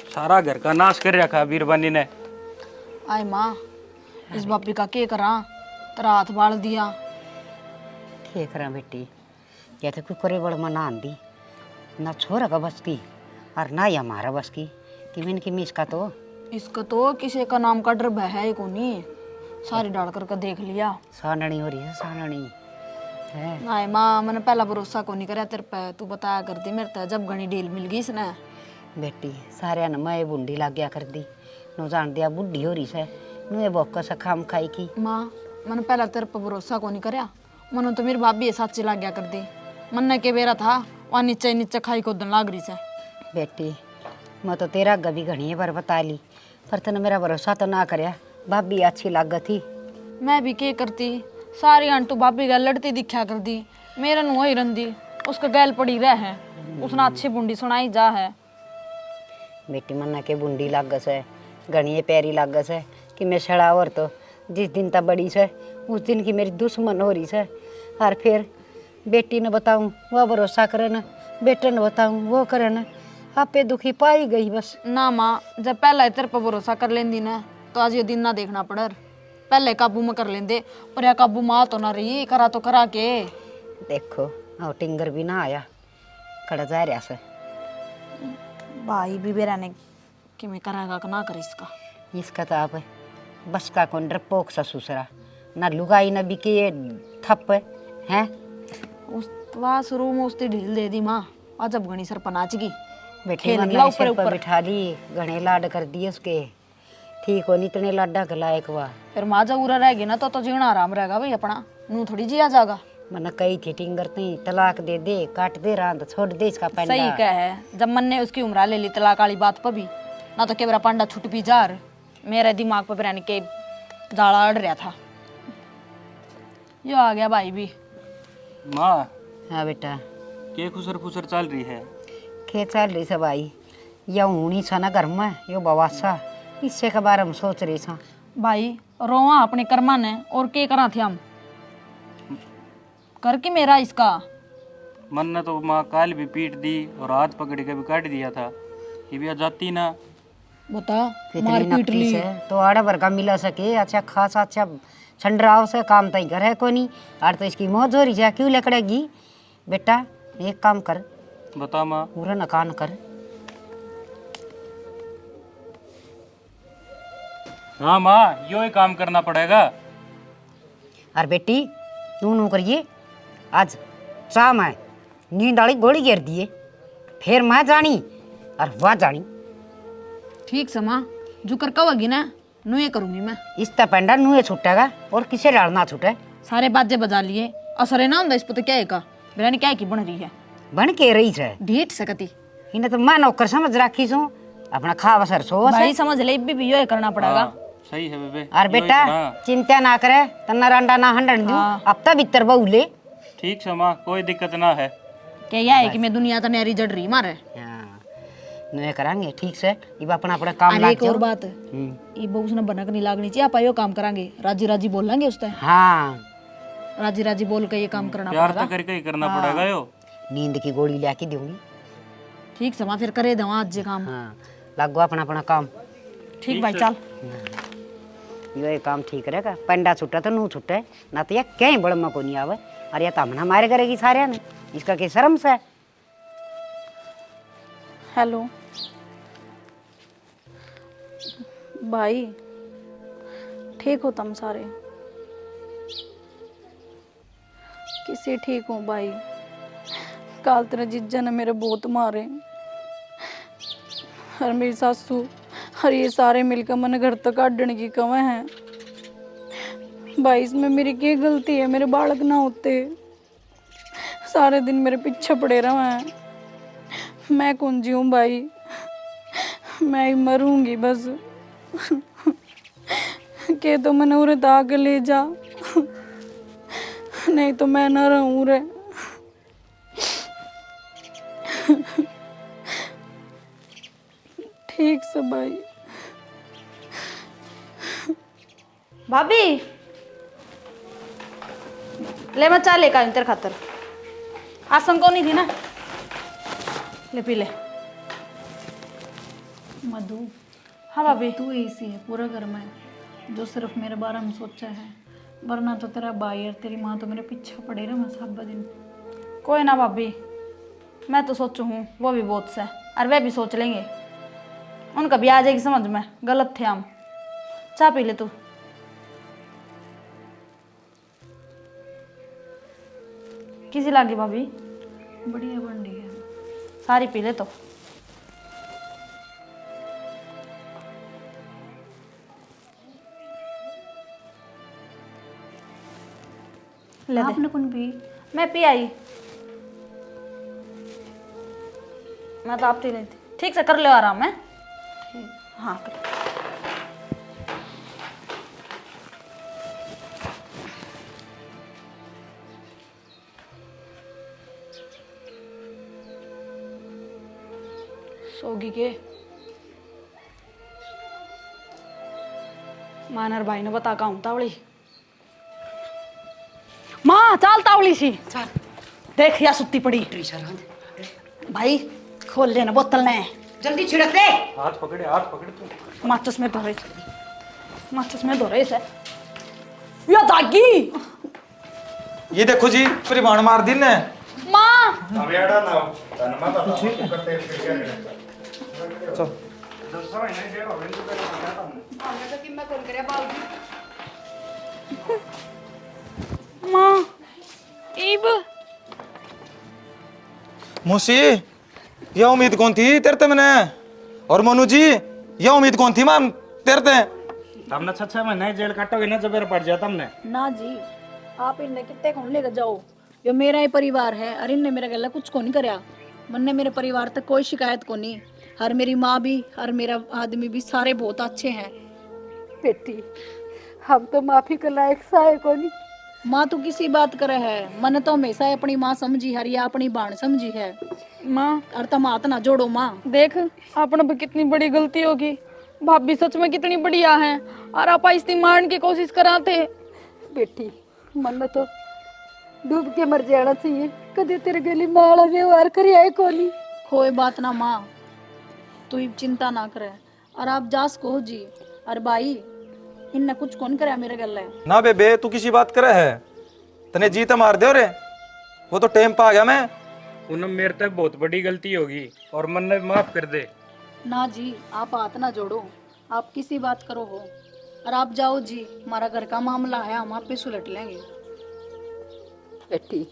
सारा घर का नाश कर रखा बीरबानी ने। आय माँ इस बापी का के करा तेरा हाथ बाल दिया। क्या करा बेटी क्या तो कोई करे बड़ मना आंदी ना छोरा का बस की और ना ही हमारा बस की कि मैंने की मिस का तो इसका तो किसी का नाम का डर है ही को नहीं। सारी डाल करके देख लिया। साननी हो रही है साननी है। आय माँ मैंने पहला भरोसा को नहीं करा तेरे पे। तू बताया करती मेरे तो जब घनी डील मिल गई इसने। बेटी सारे ने मैं बूंदी लग गया कर दी नो जान दिया बुढ़ी हो रही से नुए बोक से खाम खाई की। माँ मैंने पहला तेरे पे भरोसा को नहीं करा। मनो तो मेरी भाभी साची लग गया कर दी। मन ने के बेरा था वहाँ नीचे नीचे खाई को दन लाग रही से। बेटी मैं तो तेरा गभी घनी बार बता ली पर तने मेरा भरोसा तो ना करया। भाभी अच्छी लागत थी। मैं भी के करती सारी आंटू भाभी गैल लड़ती दिखा कर दी। मेरा नु ही रंदी उसका गैल पड़ी रह है। उसने अच्छी बुंडी सुनाई जा है। बेटी मन्ना के बूंदी लागस है घनी पैरी लागस है कि मैं सड़ा और तो जिस दिन तक बड़ी से उस दिन की मेरी दुश्मन हो रही से। और फिर बेटी ने बताऊं वो भरोसा करे न बेटे ने बताऊं वो करे न आपे दुखी पाई गई बस। ना माँ जब पहले तेरे पर भरोसा कर लेंदी ना तो आज ये दिन ना देखना पड़र। पहले काबू में कर लेंदे पर या काबू माँ तो ना रही करा तो करा के। देखो और टिंगर भी ना आया खड़ा जा रहा से। भाई भी बेरा ने कि मैं कराएगा कि ना कर इसका। इसका तो आप बस का कौन डरपोक सा सुसरा ना लुगाई ना बिके थप है। उस वहाँ शुरू में उसने ढील दे दी माँ आज अब घनी सर पनाच गई। बेटी खेल मन गया सिर ऊपर पर ऊपर। बिठा ली घने लाड कर दिए उसके ठीक हो नहीं इतने लाडा के लायक हुआ। फिर माँ जब उरा रहेगी ना तो जीना आराम रहेगा भाई अपना नू थोड़ी जिया जाएगा। मैंने कही थी टिंगर नहीं तलाक दे दे काट दे रांद छोड़ दे इसका पैंडा। सही कह है जब मन ने उसकी उम्र ले ली तलाक वाली बात पर भी ना तो केवरा पांडा छुट भी जार मेरे दिमाग पर बिरानी के जाड़ा अड़ रहा था। यो आ गया भाई भी। माँ हाँ बेटा के खुसर फुसर चल रही है? खेत चल रही सब आई या ऊनी सा ना घर में यो बवासा इससे के बारे में सोच रही सा। भाई रोवा अपने कर्मा ने और के करा थे हम कर के मेरा इसका। मन ने तो माँ काल भी पीट दी और हाथ पकड़ के भी काट दिया था। ये भी आ जाती ना बता कितनी मार पीट नकली ली। से तो आड़ा भर का मिला सके अच्छा खासा अच्छा छंडराव से काम तई घर है को नहीं और तो इसकी मौज हो रही है क्यों लकड़ेगी। बेटा एक काम कर बता माँ। पूरा नकान कर। हाँ माँ यो ही काम करना पड़ेगा। और बेटी तू नू करिए आज शाम है नींद वाली गोली घेर दिए फिर मैं जानी और वह जानी। ठीक से माँ जो कर कहोगी ना नू ये करूंगी मैं। इसका पेंडा नुए छूटेगा और किसे लड़ना छूटे। सारे बाजे बजा लिए, असर है ना ਹੁੰਦਾ इस पर तो क्या है का बिरयानी क्या की बन रही है। बन के रही है ढीठ सकती इन्हें तो मैं नौकर समझ रखी सू अपना खावा सर सो भाई समझ ले भी यो करना पड़ेगा। सही है बेबे। और बेटा चिंता ना करे तना रंडा ना हंडन दू अब तक भीतर बहुले। ठीक है माँ, कोई दिक्कत ना है। क्या यह है कि मैं दुनिया तो नहरी जड़ रही मारे। नुए करांगे ठीक से इब अपना अपना काम अरे लाग एक और बात ये बहु उसने बनक नहीं लागनी चाहिए। आप यो काम करांगे राजी राजी बोल लेंगे उससे। हाँ राजी राजी बोल के ये काम करना प्यार पड़ेगा। तो करके ही करना पड़ेगा यो। नींद की गोली लेके दूंगी। ठीक समा फिर करे दवा आज ये काम। हाँ लगो अपना अपना काम। ठीक भाई चल। ये काम ठीक रहेगा। पंडा छुट्टा तो नू छुट्टे ना तो ये कहीं बड़ को नहीं आवे। अरे ये तो हमने मारे करेगी सारे ने इसका क्या शर्म से। हेलो भाई, ठीक हो तुम सारे? किसी ठीक हो भाई? काल तेरे जीजा ने मेरे बहुत मारे और मेरी सासू और ये सारे मिलकर मन घर तक काटने की कवे हैं भाई। इसमें मेरी क्या गलती है? मेरे बालक ना होते, सारे दिन मेरे पीछे पड़े रहे हैं। मैं कौन जीऊँ भाई, मैं ही मरूंगी बस। के तो मैंने उरे दाग ले जा, नहीं तो मैं न रहूं रे। ठीक से भाई। भाभी ले मैं चाय लेकर आई तेरे खातर। आसन को नहीं थी ना, ले पी ले। मधु। हाँ भाभी। तू ऐसी है पूरा घर में जो सिर्फ मेरे बारे में सोचा है, वरना तो तेरा भाई और तेरी माँ तो मेरे पीछे पड़े रहे मैं सब दिन। कोई ना भाभी, मैं तो सोचू हूँ वो भी बहुत से और वे भी सोच लेंगे। उनका भी आ जाएगी समझ में, गलत थे हम। चाय पी ले तू। किसी लागी भाभी? बढ़िया बन रही है, सारी पी ले तो। ले आपने कौन पी? मैं पी आई। मैं तो आप पी रही थी। ठीक से कर लो आराम है। ठीक हाँ कर। सोगी के मानर भाई ने बता का तावड़ी माँ चाल तावड़ी सी देख या सुत्ती पड़ी। भाई खोल लेना बोतल ने जल्दी छिड़क दे। हाथ पकड़े तू। माचिस में धो रही से या दागी। ये देखो जी परिमाण मार दिन ने माँ माँ इब मुसी ये उम्मीद कौन थी तेरे ते मैंने। और मनु जी ये उम्मीद कौन थी मैम तेरे ते। हमने 6 महीने जेल काटोगे ना जब पड़ जाता हमने। ना जी, आप इनने कितने कौन लेकर जाओ, यो मेरा ही परिवार है। अरे इनने मेरा गला कुछ को नहीं करया। मन्ने मेरे परिवार तक कोई शिकायत को नहीं। हर मेरी माँ भी हर मेरा आदमी भी सारे बहुत अच्छे हैं। बेटी हम तो माफी के लायक साए को नहीं। माँ तो किसी बात करे है, मन तो हमेशा अपनी माँ समझी है या अपनी बाण समझी है। माँ और तुम हाथ ना जोड़ो माँ। देख अपने पे कितनी बड़ी गलती होगी। भाभी सच में कितनी बढ़िया है और आप आइस्ती मारने की कोशिश कराते। बेटी मन तो डूब के मर जाना चाहिए, कदे तेरे गली माला व्यवहार कर आए कोनी। कोई बात ना माँ, तू चिंता ना करे। और आप जास को जी और भाई इनने कुछ कौन करे मेरे गले। ना बेबे तू किसी बात करे है, तने जीत मार दे रे। वो तो टेम पा गया मैं। उन्हें मेरे तक बहुत बड़ी गलती होगी और मन ने माफ कर दे। ना जी आप हाथ ना जोड़ो, आप किसी बात करो हो और आप जाओ जी। हमारा घर का मामला है, हम आप पे सुलट लेंगे। बेटी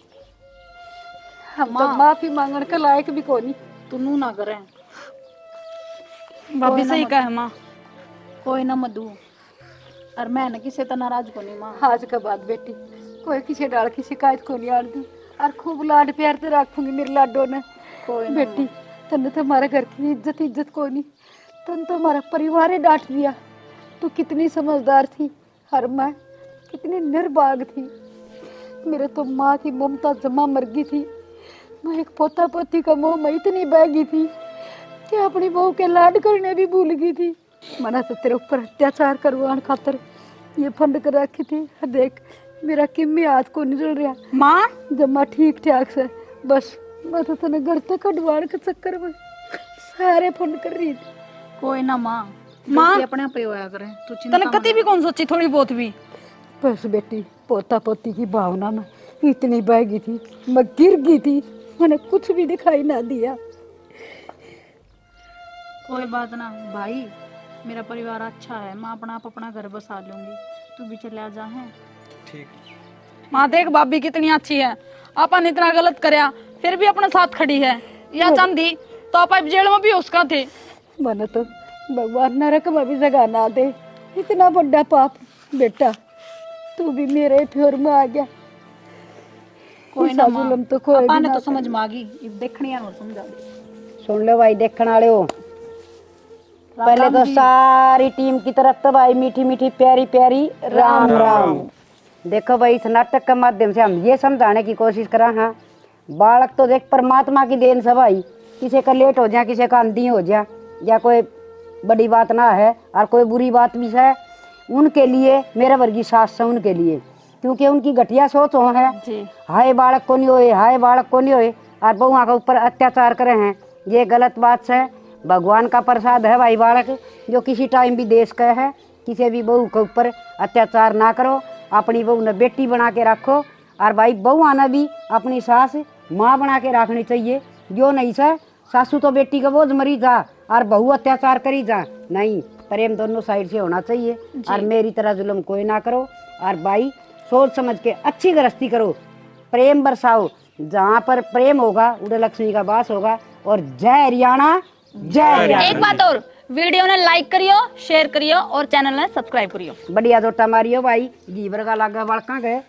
हम तो माफी मांगने के लायक भी कोनी। तू नू ना करे। भाभी सही कहा है माँ। कोई ना मधु, और मैं न किसी तो नाराज को नहीं माँ। आज के बाद बेटी कोई किसी डाल की शिकायत को नहीं आड़ दी और खूब लाड प्यार से रखूंगी मेरे लाडो ने। कोई ना बेटी तन्ने तो हमारे घर की इज्जत कोई नहीं, तन तो हमारा परिवार ही डांट दिया। तू कितनी समझदार थी और मैं कितनी निर्भाग थी। मेरे तो माँ की ममता जमा मर गई थी। मैं एक पोता पोती का मोह में इतनी बह गई थी कि अपनी बहू के लाड करने भी भूल गई थी। मना तो तेरे ऊपर अत्याचार करवाने खातर ये फंड कर रखी थी। देख मेरा किम्मी हाथ को नहीं जल रहा माँ। जमा ठीक ठाक से, बस मैं तो तेने घर तक कटवाने के चक्कर में सारे फंड कर रही थी। कोई ना माँ, माँ। गलती अपने आप ही होया करे, तू चिंता तने कति भी कौन सोची थोड़ी बहुत भी। बस बेटी पोता पोती की भावना में इतनी बह गई थी, मैं गिर गई थी, मैंने कुछ भी दिखाई ना दिया। कोई बात ना भाई, मेरा परिवार अच्छा है, मैं अपना आप अपना घर बसा लूंगी, तू भी चले आ जा है। माँ देख भाभी कितनी अच्छी है, अपन इतना गलत करया फिर भी अपने साथ खड़ी है। या चांदी तो आप जेल में भी उसका थे। मैंने तो भगवान नरक में भी जगह ना दे, इतना बड़ा पाप। बेटा तू भी मेरे फ्योर में आ गया। कोई ना माँ, जुल्म तो कोई भी अपन ने ना तो समझ में आ गई, अब देखनी है और समझा दे। सुन लो भाई देखने वाले हो, पहले तो सारी टीम की तरफ तो भाई मीठी मीठी प्यारी प्यारी राम राम। देखो भाई इस नाटक के माध्यम से हम ये समझाने की कोशिश करा। हाँ बालक तो देख परमात्मा की देन से भाई, किसी का लेट हो जाए, किसी का अंधी हो जाए, या कोई बड़ी बात ना है और कोई बुरी बात भी है उनके लिए, मेरे वर्गी सास है उनके लिए, क्योंकि उनकी घटिया सोच हो है। हाय बालक को नहीं होए, हाय बालक को नहीं होए, और बहुआ के ऊपर अत्याचार करे हैं, ये गलत बात है। भगवान का प्रसाद है भाई बालक, जो किसी टाइम भी देश का है। किसी भी बहू के ऊपर अत्याचार ना करो, अपनी बहू ने बेटी बना के रखो, और भाई बहुआ ने भी अपनी सास माँ बना के रखनी चाहिए। जो नहीं सर सासू तो बेटी का बोझ मरी जा और बहू अत्याचार करी जा, नहीं, प्रेम दोनों साइड से होना चाहिए। और मेरी तरह जुल्म कोई ना करो, और भाई सोच समझ के अच्छी गृहस्थी करो, प्रेम बरसाओ। जहाँ पर प्रेम होगा उधर लक्ष्मी का वास होगा। और जय हरियाणा, जय हरियाणा। एक बात और, वीडियो ने लाइक करियो, शेयर करियो और चैनल ने सब्सक्राइब करियो। बढ़िया जोटा मारियो भाई, घी वर्गा लागा बालका गए।